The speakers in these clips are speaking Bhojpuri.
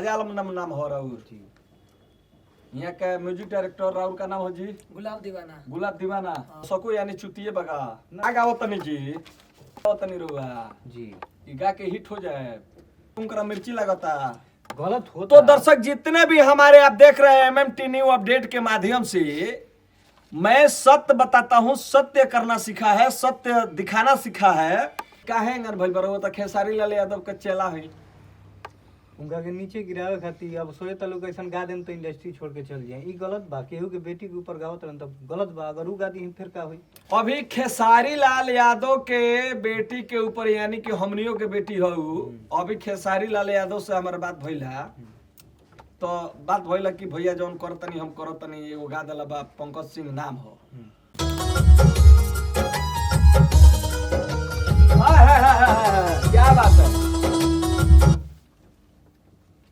राजा आलम नाम हो राहुल जी। यहाँ का म्यूजिक डायरेक्टर राहुल का नाम हो जी गुलाब दीवाना। गुलाब दीवाना सको यानी चुतिए बगा ना गाओ तनी जी तनी रुआ जी गा के हिट हो जाए तुमकरा मिर्ची लगता गलत होता। तो दर्शक जितने भी हमारे आप देख रहे हैं एमएमटी न्यू अपडेट के माध्यम से मैं सत्य बताता हूँ, सत्य करना सीखा है, सत्य दिखाना सीखा है। काहे अंगन भाई बरो तो खेसारी लाल यादव का चेला है उनका के नीचे गिरावे खातिर अब सोए तालुक ऐसा गा देम तो इंडस्ट्री छोड़ के चल जाए। ई गलत बा। केहू के बेटी के ऊपर गावत रहन तब गलत बा। अगर उ गा दी फिर का होई। अभी खेसारी लाल यादव के बेटी के ऊपर यानी कि हमनियों के बेटी हो अभी खेसारी लाल यादव से हमारे बात भइला तो बात भइला कि भैया जौन करतनी हम करतनी एगो गा देला बा पंकज सिंह नाम हो। क्या बात है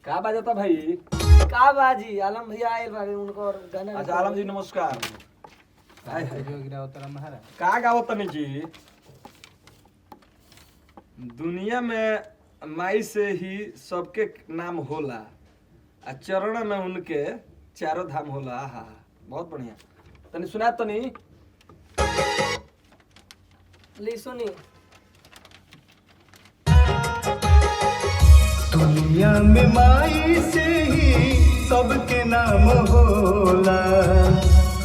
का बाजता भाई का बाजी आलम भैया आए बारे उनको गाना। अच्छा आलम जी नमस्कार। जो गिरावत रहा महाराज का गाओ तनी जी दुनिया में माई से ही सबके नाम होला आ चरण में उनके चारों धाम होला। हा बहुत बढ़िया तनी सुना तनी ली सुनी। दुनिया में माई से ही सबके नाम होला।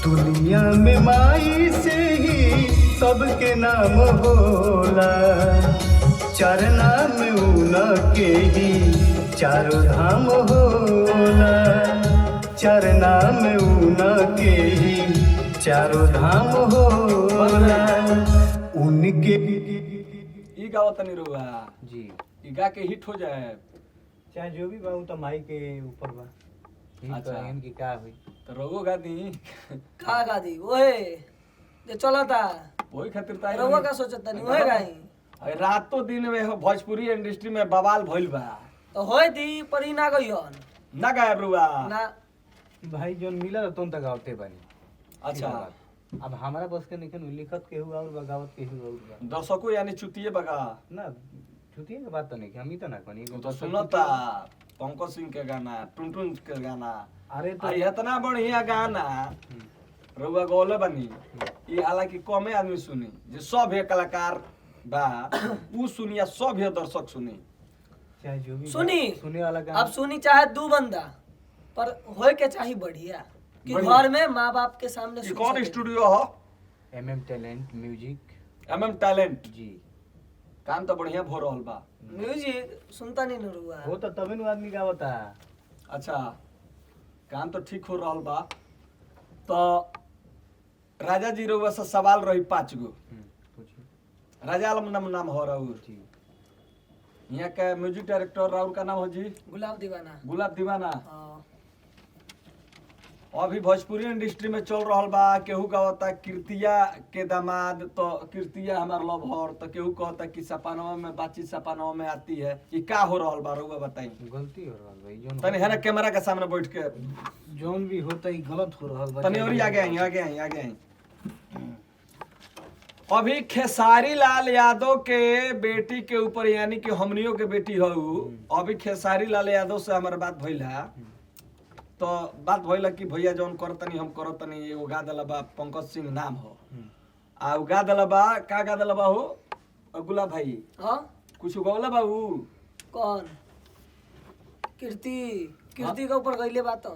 दुनिया में माई से ही सबके नाम होला। चरना में उनके ही चारों धाम होला। चरना में उनके ही चारों धाम होला। उनके ई गाओ तनी रुआ जी ई गा के हिट हो जाए चाहे जो भी बा उ तो माई के ऊपर बा। अच्छा। अच्छा इनकी का हुई तो रघु गा दी का गा दी ओहे जे चला था वही खातिर ताई रउआ का सोचत नहीं ओहे गाई अरे रातों दिन में हो भोजपुरी इंडस्ट्री में बवाल भइल बा तो होय दी पर ही ना गइहन ना गायब रुआ ना। भाई जोन मिला तुम तक गावते बानी। अच्छा अब हमारा बस के नहीं लिखत केहू और बगावत केहू और बा। दर्शकों यानी चुतिए बगा ना छुट्टी के बात तो नहीं हम ही तो ना कनी तो सुनता पंकज सिंह के गाना टुनटुन के गाना अरे तो इतना बढ़िया गाना रउआ गौले बनी ये हालांकि कमे आदमी सुनी जे सब है कलाकार बा उ सुनी या सब है दर्शक सुनी चाहे जो भी सुनी सुने वाला अब सुनी चाहे दू बंदा पर होय के चाही बढ़िया कि बढ़िया। घर में माँ बाप के सामने ये सुन कौन सके। स्टूडियो हो MM talent music MM talent जी काम तो बढ़िया भो रहल बा। म्यूजिक सुनता नहीं न रुआ वो तो तभी नु आदमी गावता। अच्छा काम तो ठीक हो रहल बा। तो राजा जी रउआ से सवाल रही 5 गो। पूछिए राजा आलम नाम हो राहुल जी यहाँ का म्यूजिक डायरेक्टर राहुल का नाम हो जी गुलाब दीवाना। गुलाब दीवाना हाँ। अभी भोजपुरी इंडस्ट्री में चल रहल बा केहू कहता कीर्तिया के दामाद तो कीर्तिया हमार लवर तो केहू कहता कि सपनवा में बातचीत सपनवा में आती है ये का हो रहल बा रउआ बताई गलती हो रहल भाई जोन तनी है ना कैमरा के सामने बैठ के जोन भी होता ही गलत हो रहल बा। तनी और आगे आई अभी खेसारी लाल यादव के बेटी के ऊपर यानी कि हमनियों के बेटी हो अभी खेसारी लाल यादव से हमारे बात भइला तो बात भइला कि भैया जौन करतनी हम करतनी एगो गा देला बा पंकज सिंह नाम हो आ उ गा देला बा का गा देला बा हो गुलाब भाई हाँ कुछ गौला बा उ कौन कीर्ति कीर्ति के ऊपर गईले बात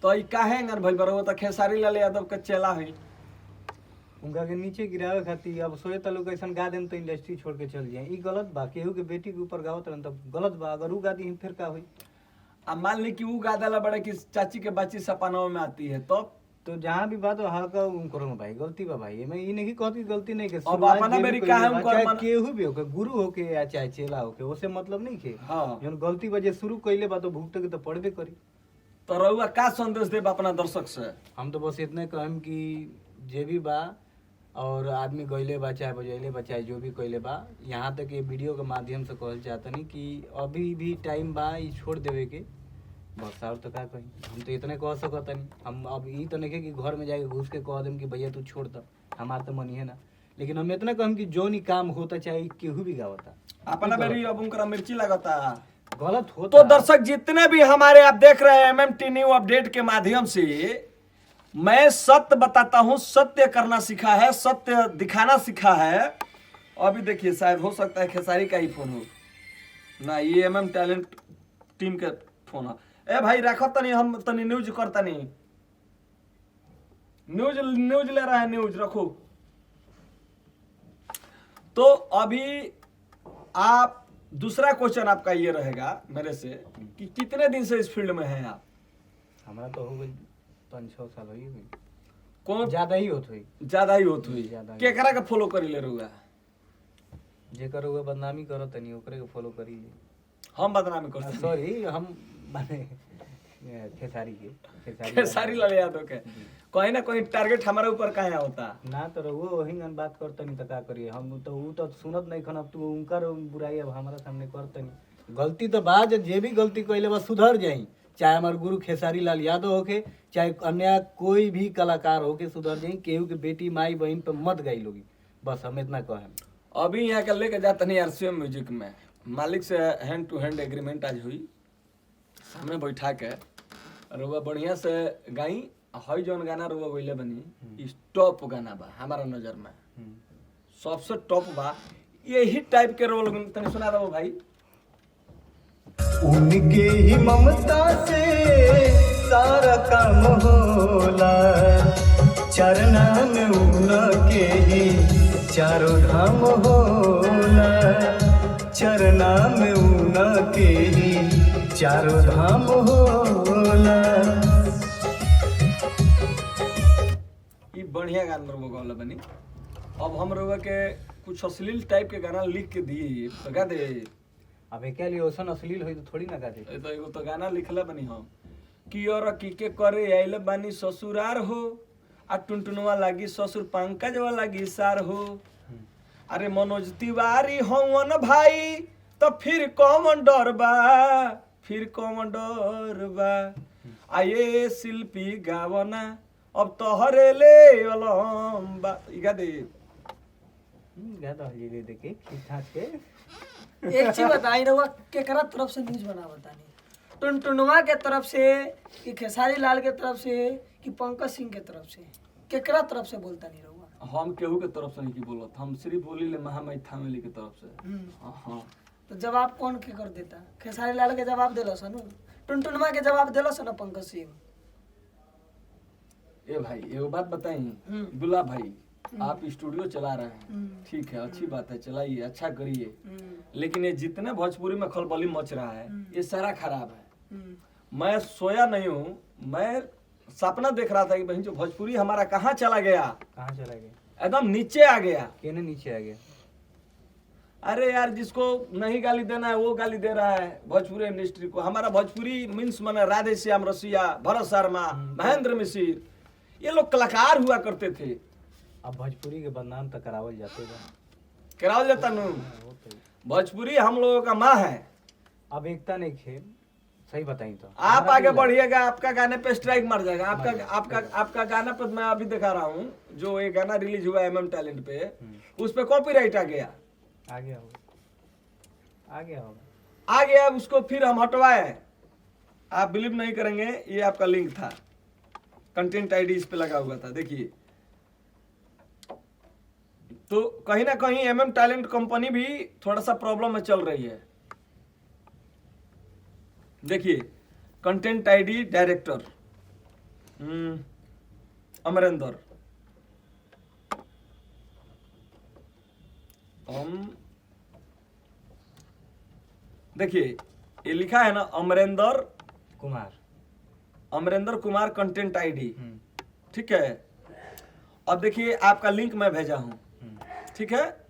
तो ई काहे अंगन भइल बा तो खेसारी लाल यादव के चेला है उनका के नीचे गिरावे खातिर अब सोए तालुक ऐसा गा देम तो इंडस्ट्री छोड़ के चल जाए। ई गलत बा। केहू के बेटी के ऊपर गावत रहन तब गलत बा। अगर उ गा दी फिर का होई। अब मान ली कि उ गा देला बड़ा कि चाची के बच्ची सपनवा में आती है तो जहाँ भी बात हो हल्का उन करो भाई गलती बा भाई। मैं ये नहीं कहती गलती नहीं के अब अपना मेरी काहे उन कर मन केहू भी होके गुरु होके या चाहे चेला होके ओसे मतलब नहीं के हां जोन गलती बजे शुरू कइले बा तो भुगते के तो पड़बे करी। तो रउआ का संदेश देब अपना दर्शक से हम तो बस इतने कहम कि जे भी बा और आदमी गइले बा चाहे बजैले बा चाहे जो भी कइले बा यहाँ तक ये वीडियो के माध्यम से कहल चाहतनी कि अभी भी टाइम बा ई छोड़ देवे के बस। और तो का कही हम तो इतने कह सकतनी। हम अब ई तो नहीं कि घर में जाके घुस के कह देम कि भैया तू छोड़ द हमार तो मन है ना। लेकिन हम इतना कहम कि जो नहीं काम होता चाहे केहू भी गावता अपना बेरी अब उनकरा मिर्ची लगता गलत होता तो दर्शक जितने भी हमारे आप देख रहे हैं MMT न्यू अपडेट के माध्यम से, मैं सत्य बताता हूं, सत्य करना सीखा है, सत्य दिखाना सीखा है। अभी देखिए शायद हो सकता है खेसारी का ही फोन हो ना, ये MM टैलेंट टीम के फोन है। ए भाई रखो तनी, हम तनी न्यूज करता नहीं, न्यूज ले रहा है, न्यूज रखो। तो अभी आप दूसरा क्वेश्चन आपका ये रहेगा मेरे से कि कितने दिन से इस फील्ड में हैं आप? हमारा तो हो गई 5-6 साल हो गई। कौन ज्यादा ही होत हुई, ज्यादा ही होत हुई? ज्यादा ही। केकरा के फॉलो करी ले रहुआ? जेकर हुए बदनामी करो तनी ओकरे के फॉलो करी। हम बदनामी करते हैं। सॉरी, हम माने खेसारी के खेसारी लाल यादव के कहीं ना कहीं टारगेट हमारे ऊपर कहाँ होता ना, तो रहुआ वही बात करतनी तो का करिए। हम तो ऊ तो सुनत नहीं खन, अब तू उनकर बुराई अब हमारा सामने करतनी। गलती तो बात, जे भी गलती कइले बस सुधर जाई, चाहे हमारे गुरु खेसारी लाल यादव होके, चाहे अन्य कोई भी कलाकार होके सुधर जाई। केहू के बेटी माई बहन पे मत गई लोगी, बस हम इतना कहें। अभी यहाँ के लेके जाते नहीं RCM म्यूजिक में, मालिक से हैंड टू हैंड एग्रीमेंट आज हुई, सामने बैठा के रुआ बढ़िया से गाई। हई जौन गाना रुआ बोले बनी टॉप गाना बा हमारा नजर में, सबसे टॉप बा। यही टाइप के रोल तनी सुना दो भाई। उनके ही ममता से सारा काम होला, चरना में उनके ही चारों धाम होला, चरना में उनके ही चारों धाम होला। ये बढ़िया गाना रुआ गौला बनी। अब हम रुआ के कुछ अश्लील टाइप के गाना लिख के दिए तो गा दे। अब क्या लिए ओसन अश्लील होई तो थोड़ी ना गाते। तो एगो तो गाना लिखले बनी हम कि और की के करे आइले बानी ससुरार हो, आ टुनटुनवा लागी ससुर पंकज वाला लागी सार हो। अरे मनोज तिवारी हवन भाई तो फिर कौन डर बा, फिर कौन डर बा। आये शिल्पी गावना अब तोहरे ले अलम बा। इगा दे गाता हो जी देखे ठीक ठाक के। एक चीज बताई रहुआ, केकरा तरफ से न्यूज बना बतानी? टुनटुनवा के तरफ से कि खेसारी लाल के तरफ से कि पंकज सिंह के तरफ से? केकरा तरफ से बोलता नहीं रहुआ? हम केहू के तरफ से नहीं की बोलत, हम सिर्फ बोली ले महामाई थामेली के तरफ से। हाँ तो जवाब कौन के कर देता? खेसारी लाल के जवाब देलो सनु, टुनटुनवा के जवाब देलो सनु पंकज सिंह। ए भाई एगो बात बताई दुल्ला भाई, आप स्टूडियो चला रहे हैं, ठीक है, अच्छी बात है, चलाइए, अच्छा करिए, लेकिन ये जितने भोजपुरी में खलबली मच रहा है ये सारा खराब है। मैं सोया नहीं हूँ, मैं सपना देख रहा था कि बहन जो भोजपुरी हमारा कहाँ चला गया, कहाँ चला गया? एकदम नीचे आ गया। केने नीचे आ गया? अरे यार जिसको नहीं गाली देना है वो गाली दे रहा है भोजपुरी इंडस्ट्री को। हमारा भोजपुरी मीन्स माने राधे श्याम रसिया, भरत शर्मा, महेंद्र मिसिर, ये लोग कलाकार हुआ करते थे। अब भोजपुरी के बदनाम तो करावल जाते बा, करावल जाता नु। भोजपुरी हम लोगों का माँ है। अब एकता नहीं खे, सही बताई तो आप आगे बढ़िएगा, आपका गाने पे स्ट्राइक मार जाएगा। आपका गाना पे मैं अभी दिखा रहा हूँ, जो ये गाना रिलीज हुआ MM टैलेंट पे, उस पे कॉपीराइट आ गया। आ गया होगा, आ गया होगा, आ गया, उसको फिर हम हटवाए। आप बिलीव नहीं करेंगे, ये आपका लिंक था, कंटेंट ID इस पे लगा हुआ था, देखिए। तो कहीं ना कहीं MM टैलेंट कंपनी भी थोड़ा सा प्रॉब्लम में चल रही है। देखिए कंटेंट ID डायरेक्टर अमरेंद्र, देखिए ये लिखा है ना अमरेंद्र कुमार कंटेंट ID, ठीक है। अब देखिए आपका लिंक मैं भेजा हूं, ठीक है।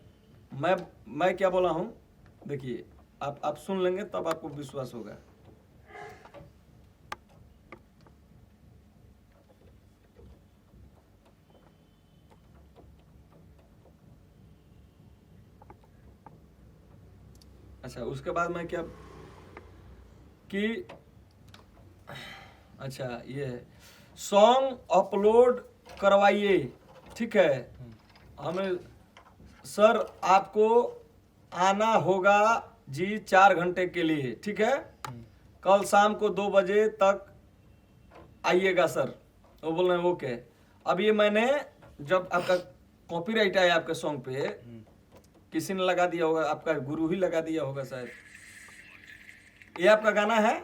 मैं क्या बोला हूं, देखिए आप सुन लेंगे तब आपको विश्वास होगा। अच्छा उसके बाद मैं क्या कि अच्छा ये सॉन्ग अपलोड करवाइए, ठीक है। हमें सर आपको आना होगा जी 4 घंटे के लिए, ठीक है। कल शाम को 2 बजे तक आइएगा सर। वो बोल रहे हैं ओके। अब ये मैंने जब आपका कॉपीराइट आया आपके सॉन्ग पे, किसी ने लगा दिया होगा, आपका गुरु ही लगा दिया होगा शायद। ये आपका गाना है।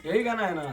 यही गाना है ना।